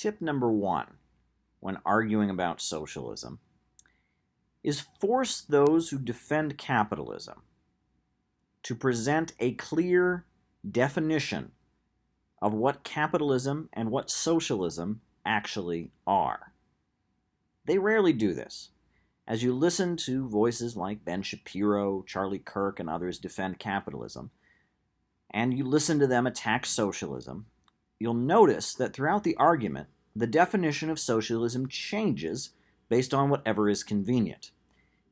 tip number one when arguing about socialism is force those who defend capitalism to present a clear definition of what capitalism and what socialism actually are. They rarely do this. As you listen to voices like Ben Shapiro, Charlie Kirk, and others defend capitalism, and you listen to them attack socialism, you'll notice that throughout the argument, the definition of socialism changes based on whatever is convenient.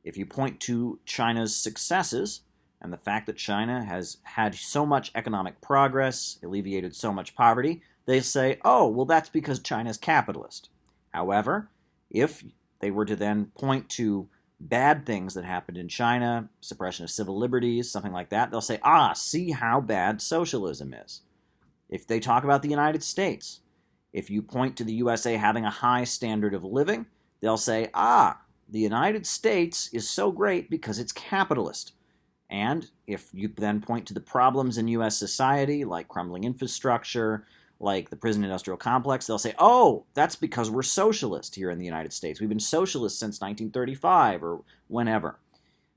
If you point to China's successes and the fact that China has had so much economic progress, alleviated so much poverty, they say, oh, well, that's because China's capitalist. However, if they were to then point to bad things that happened in China, suppression of civil liberties, something like that, they'll say, see how bad socialism is. If they talk about the United States, if you point to the USA having a high standard of living, they'll say, the United States is so great because it's capitalist. And if you then point to the problems in U.S. society, like crumbling infrastructure, like the prison-industrial complex, they'll say, oh, that's because we're socialist here in the United States. We've been socialist since 1935 or whenever,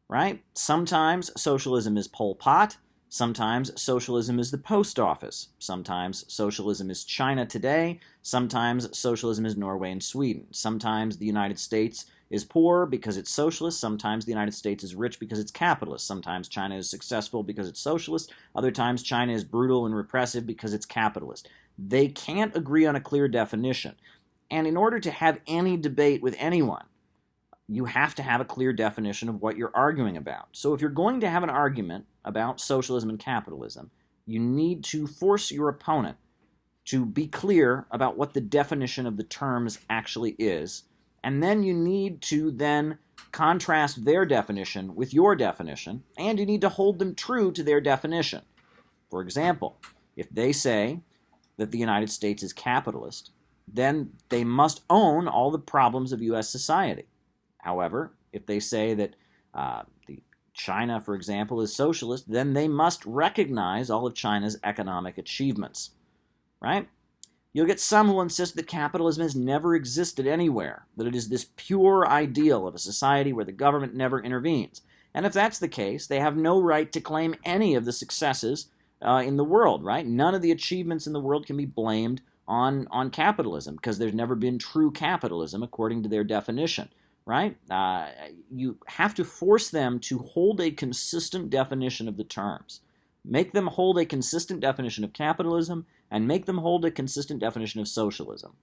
right? Sometimes socialism is Pol Pot. Sometimes socialism is the post office. Sometimes socialism is China today. Sometimes socialism is Norway and Sweden. Sometimes the United States is poor because it's socialist. Sometimes the United States is rich because it's capitalist. Sometimes China is successful because it's socialist. Other times China is brutal and repressive because it's capitalist. They can't agree on a clear definition. And in order to have any debate with anyone, you have to have a clear definition of what you're arguing about. So if you're going to have an argument about socialism and capitalism, you need to force your opponent to be clear about what the definition of the terms actually is, and then you need to then contrast their definition with your definition, and you need to hold them true to their definition. For example, if they say that the United States is capitalist, then they must own all the problems of U.S. society. However, if they say that China, for example, is socialist, then they must recognize all of China's economic achievements, right? You'll get some who insist that capitalism has never existed anywhere, that it is this pure ideal of a society where the government never intervenes. And if that's the case, they have no right to claim any of the successes in the world, right? None of the achievements in the world can be blamed on capitalism because there's never been true capitalism according to their definition, right? You have to force them to hold a consistent definition of the terms. Make them hold a consistent definition of capitalism and make them hold a consistent definition of socialism.